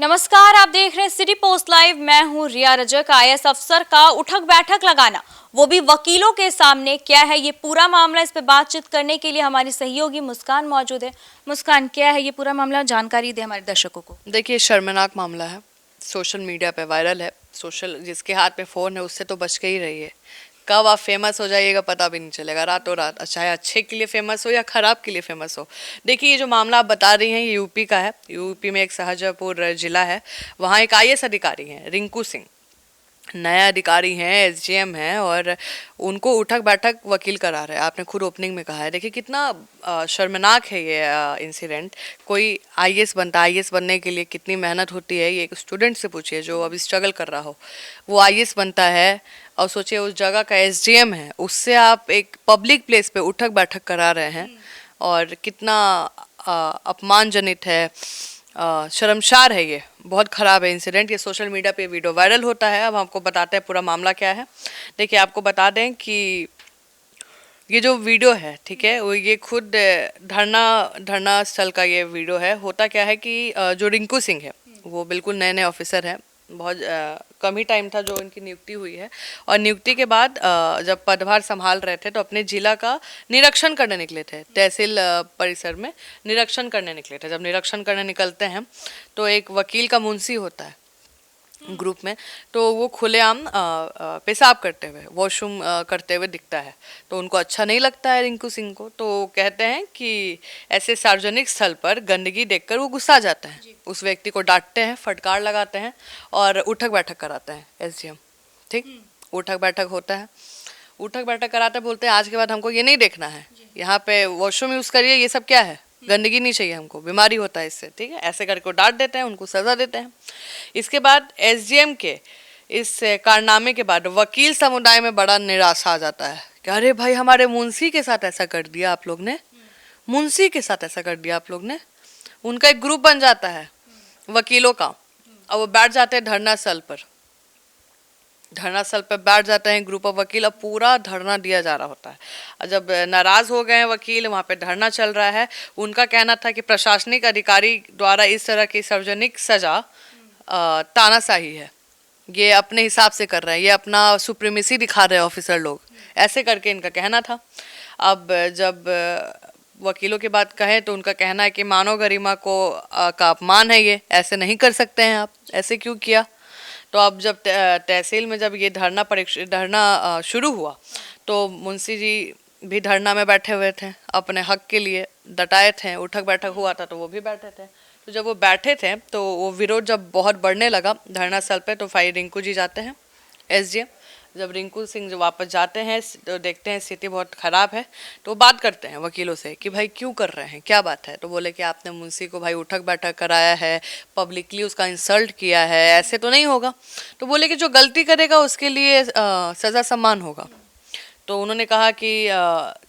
नमस्कार, आप देख रहे हैं सिटी पोस्ट लाइव। मैं हूं रिया रजक। आईएएस अफसर का उठक बैठक लगाना, वो भी वकीलों के सामने, क्या है ये पूरा मामला? इस पे बातचीत करने के लिए हमारी सहयोगी मुस्कान मौजूद है। मुस्कान, क्या है ये पूरा मामला? जानकारी दे हमारे दर्शकों को। देखिए, शर्मनाक मामला है, सोशल मीडिया पे वायरल है। जिसके हाथ में फ़ोन है उससे तो बच के ही रहिए। कब आप फेमस हो जाइएगा पता भी नहीं चलेगा, रातों रात, चाहे अच्छे के लिए फेमस हो या ख़राब के लिए फेमस हो। देखिए, ये जो मामला आप बता रही हैं ये यूपी का है। यूपी में एक शाहजहाँपुर जिला है, वहाँ एक आईएएस अधिकारी हैं रिंकू सिंह, नए अधिकारी हैं, एसडीएम हैं, और उनको उठक बैठक वकील करा रहे हैं। आपने खुद ओपनिंग में कहा है। देखिए कितना शर्मनाक है ये इंसिडेंट। कोई आईएएस बनता है, आईएएस बनने के लिए कितनी मेहनत होती है ये एक स्टूडेंट से पूछिए जो अभी स्ट्रगल कर रहा हो। वो आईएएस बनता है और सोचिए उस जगह का एसडीएम है, उससे आप एक पब्लिक प्लेस पे उठक बैठक करा रहे हैं, और कितना अपमानजनित है, शर्मसार है। ये बहुत ख़राब है इंसिडेंट। ये सोशल मीडिया पे वीडियो वायरल होता है। अब हमको बताते हैं पूरा मामला क्या है। देखिए, आपको बता दें कि ये जो वीडियो है, ठीक है, वो ये खुद धरना स्थल का ये वीडियो है। होता क्या है कि जो रिंकू सिंह है वो बिल्कुल नए नए ऑफिसर हैं। बहुत कम ही टाइम था जो इनकी नियुक्ति हुई है, और नियुक्ति के बाद जब पदभार संभाल रहे थे तो अपने जिला का निरीक्षण करने निकले थे। तहसील परिसर में निरीक्षण करने निकले थे। जब निरीक्षण करने निकलते हैं तो एक वकील का मुंशी होता है ग्रुप में, तो वो खुलेआम पेशाब करते हुए, वॉशरूम करते हुए दिखता है। तो उनको अच्छा नहीं लगता है रिंकू सिंह को, तो कहते हैं कि ऐसे सार्वजनिक स्थल पर गंदगी देखकर वो गुस्सा जाते हैं, उस व्यक्ति को डांटते हैं, फटकार लगाते हैं और उठक बैठक कराते हैं एसडीएम। ठीक, उठक बैठक होता है। उठक बैठक कराते बोलते हैं आज के बाद हमको ये नहीं देखना है, यहाँ पे वॉशरूम यूज़ करिए, ये सब क्या है, गंदगी नहीं चाहिए हमको, बीमारी होता है इससे। ठीक है, ऐसे करके डांट देते हैं, उनको सज़ा देते हैं। इसके बाद एसडीएम के इस कारनामे के बाद वकील समुदाय में बड़ा निराशा आ जाता है कि अरे भाई, हमारे मुंशी के साथ ऐसा कर दिया आप लोग ने, मुंशी के साथ ऐसा कर दिया आप लोग ने। उनका एक ग्रुप बन जाता है वकीलों का, और वो बैठ जाते हैं धरना स्थल पर। धरना स्थल पर बैठ जाते हैं ग्रुप ऑफ वकील, अब पूरा धरना दिया जा रहा होता है। और जब नाराज हो गए हैं वकील, वहाँ पे धरना चल रहा है। उनका कहना था कि प्रशासनिक अधिकारी द्वारा इस तरह की सार्वजनिक सजा तानाशाही है, ये अपने हिसाब से कर रहे हैं, ये अपना सुप्रीमेसी दिखा रहे हैं ऑफिसर लोग, ऐसे करके इनका कहना था। अब जब वकीलों की बात कहें तो उनका कहना है कि मानव गरिमा को का अपमान है, ये ऐसे नहीं कर सकते हैं आप, ऐसे क्यों किया। तो अब जब तहसील में जब ये धरना शुरू हुआ तो मुंशी जी भी धरना में बैठे हुए थे, अपने हक के लिए डटाए थे। उठक बैठक हुआ था तो वो भी बैठे थे। तो जब वो बैठे थे तो वो विरोध जब बहुत बढ़ने लगा धरना स्थल पे, तो भाई रिंकू जी जाते हैं एसडीएम। जब रिंकू सिंह जो वापस जाते हैं तो देखते हैं स्थिति बहुत ख़राब है, तो बात करते हैं वकीलों से कि भाई क्यों कर रहे हैं, क्या बात है। तो बोले कि आपने मुंशी को भाई उठक बैठक कराया है, पब्लिकली उसका इंसल्ट किया है, ऐसे तो नहीं होगा। तो बोले कि जो गलती करेगा उसके लिए सज़ा सम्मान होगा। तो उन्होंने कहा कि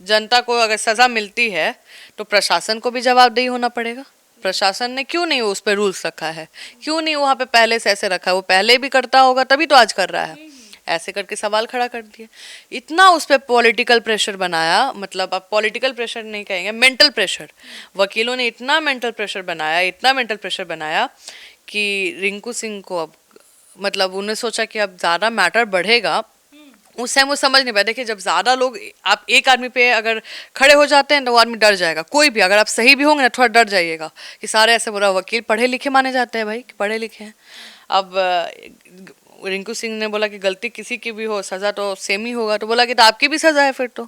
जनता को अगर सज़ा मिलती है तो प्रशासन को भी जवाबदेही होना पड़ेगा। प्रशासन ने क्यों नहीं उस पर रूल्स रखा है, क्यों नहीं वहाँ पे पहले से ऐसे रखा है, वो पहले भी करता होगा तभी तो आज कर रहा है। ऐसे करके सवाल खड़ा कर दिया। इतना उस पर पॉलिटिकल प्रेशर बनाया, मतलब आप पॉलिटिकल प्रेशर नहीं कहेंगे, मेंटल प्रेशर। वकीलों ने इतना मेंटल प्रेशर बनाया, इतना मेंटल प्रेशर बनाया कि रिंकू सिंह को अब, मतलब उन्होंने सोचा कि अब ज़्यादा मैटर बढ़ेगा। उस टाइम वो समझ नहीं पाया। देखिए, जब ज़्यादा लोग, आप एक आदमी पे अगर खड़े हो जाते हैं तो वो आदमी डर जाएगा। कोई भी, अगर आप सही भी होंगे ना, थोड़ा डर जाइएगा कि सारे ऐसे बोला। वकील पढ़े लिखे माने जाते हैं भाई, कि पढ़े लिखे हैं। अब रिंकू सिंह ने बोला कि गलती किसी की भी हो, सज़ा तो सेम ही होगा। तो बोला कि तो आपकी भी सज़ा है, फिर तो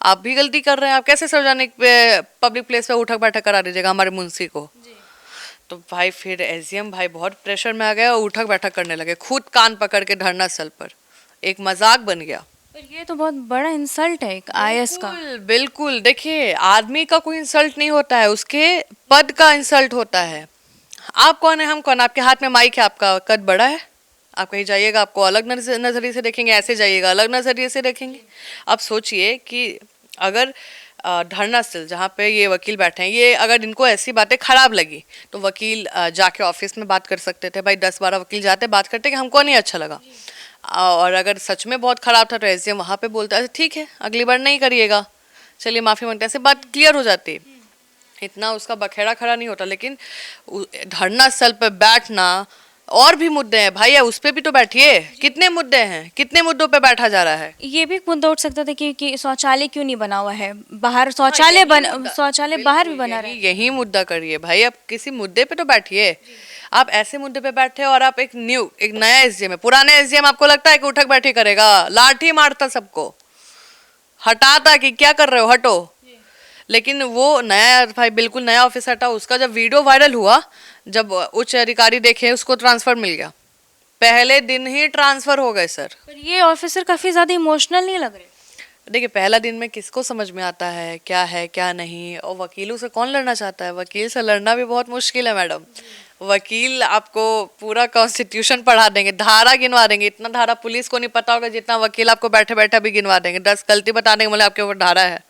आप भी गलती कर रहे हैं, आप कैसे सार्वजनिक पब्लिक प्लेस पे उठक बैठक करा दीजिएगा हमारे मुंशी को। तो भाई फिर एसडीएम भाई बहुत प्रेशर में आ गया और उठक बैठक करने लगे, खुद कान पकड़ के धरना स्थल पर। एक मजाक बन गया। पर ये तो बहुत बड़ा इंसल्ट है एक आईएएस का। बिल्कुल। देखिए, आदमी का कोई इंसल्ट नहीं होता है, उसके पद का इंसल्ट होता है। आप कौन है, हम कौन? आपके हाथ में माइक है, आपका कद बड़ा है, आप कहीं जाइएगा आपको अलग नज़रिए से देखेंगे, ऐसे जाइएगा अलग नज़रिए से देखेंगे। अब सोचिए कि अगर धरना स्थल जहाँ पे ये वकील बैठे हैं, ये अगर इनको ऐसी बातें खराब लगी तो वकील जाके ऑफिस में बात कर सकते थे। भाई 10-12 वकील जाते बात करते कि हमको नहीं अच्छा लगा, और अगर सच में बहुत ख़राब था तो एसडीएम वहाँ पे बोलता है ठीक है अगली बार नहीं करिएगा, चलिए माफ़ी मांगते हैं, ऐसे बात क्लियर हो जाती। इतना उसका बखेड़ा खड़ा नहीं होता, लेकिन धरना स्थल पर बैठना, और भी मुद्दे हैं भाई, उस पे भी तो बैठिए। कितने मुद्दे हैं, कितने मुद्दों पे बैठा जा रहा है। ये भी एक मुद्दा उठ सकता था कि शौचालय क्यों नहीं बना हुआ है बाहर, शौचालय बाहर भी बना रहा है। यही मुद्दा करिए भाई, आप किसी मुद्दे पे तो बैठिए। आप ऐसे मुद्दे पे बैठे और आप एक नया एसडीएम है, पुराने एसडीएम आपको लगता है कि उठक बैठी करेगा, लाठी मारता सबको, हटाता कि क्या कर रहे हो, हटो। लेकिन वो नया भाई, बिल्कुल नया ऑफिस हटा, उसका जब वीडियो वायरल हुआ, जब उच्च अधिकारी देखे, उसको ट्रांसफर मिल गया, पहले दिन ही ट्रांसफर हो गए सर। पर ये ऑफिसर काफी ज्यादा इमोशनल नहीं लग रहे। देखिए, पहला दिन में किसको समझ में आता है क्या नहीं, और वकीलों से कौन लड़ना चाहता है। वकील से लड़ना भी बहुत मुश्किल है मैडम। वकील आपको पूरा कॉन्स्टिट्यूशन पढ़ा देंगे, धारा गिनवा देंगे, इतना धारा पुलिस को नहीं पता होगा जितना वकील आपको बैठे बैठे भी गिनवा देंगे। 10 गलती बता देंगे, बोले आपके ऊपर धारा है,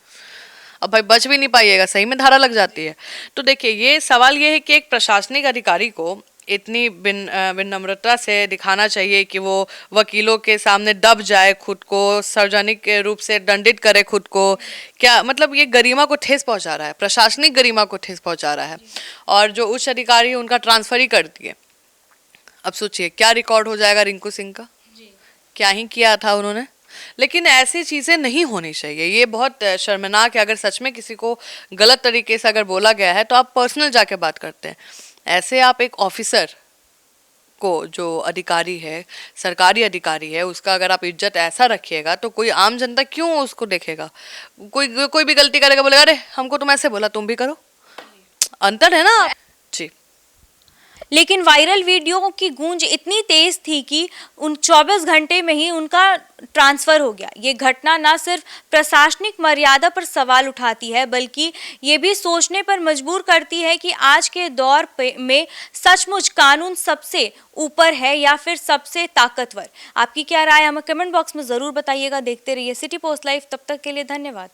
अब भाई बच भी नहीं पाइएगा, सही में धारा लग जाती है। तो देखिए, ये सवाल ये है कि एक प्रशासनिक अधिकारी को इतनी विनम्रता से दिखाना चाहिए कि वो वकीलों के सामने दब जाए, खुद को सार्वजनिक रूप से दंडित करे खुद को। क्या मतलब, ये गरिमा को ठेस पहुंचा रहा है, प्रशासनिक गरिमा को ठेस पहुंचा रहा है। और जो उच्च अधिकारी है उनका ट्रांसफर ही कर दिए। अब सोचिए क्या रिकॉर्ड हो जाएगा रिंकू सिंह का, क्या ही किया था उन्होंने। लेकिन ऐसी चीज़ें नहीं होनी चाहिए, ये बहुत शर्मनाक है। अगर सच में किसी को गलत तरीके से अगर बोला गया है तो आप पर्सनल जाके बात करते हैं। ऐसे आप एक ऑफिसर को, जो अधिकारी है, सरकारी अधिकारी है, उसका अगर आप इज्जत ऐसा रखिएगा तो कोई आम जनता क्यों उसको देखेगा। कोई भी गलती करेगा, बोलेगा अरे हमको तुम ऐसे बोला, तुम भी करो। अंतर है ना जी। लेकिन वायरल वीडियो की गूंज इतनी तेज थी कि उन 24 घंटे में ही उनका ट्रांसफर हो गया। ये घटना न सिर्फ प्रशासनिक मर्यादा पर सवाल उठाती है, बल्कि ये भी सोचने पर मजबूर करती है कि आज के दौर में सचमुच कानून सबसे ऊपर है या फिर सबसे ताकतवर। आपकी क्या राय, हमें कमेंट बॉक्स में ज़रूर बताइएगा। देखते रहिए सिटी पोस्ट लाइव, तब तक के लिए धन्यवाद।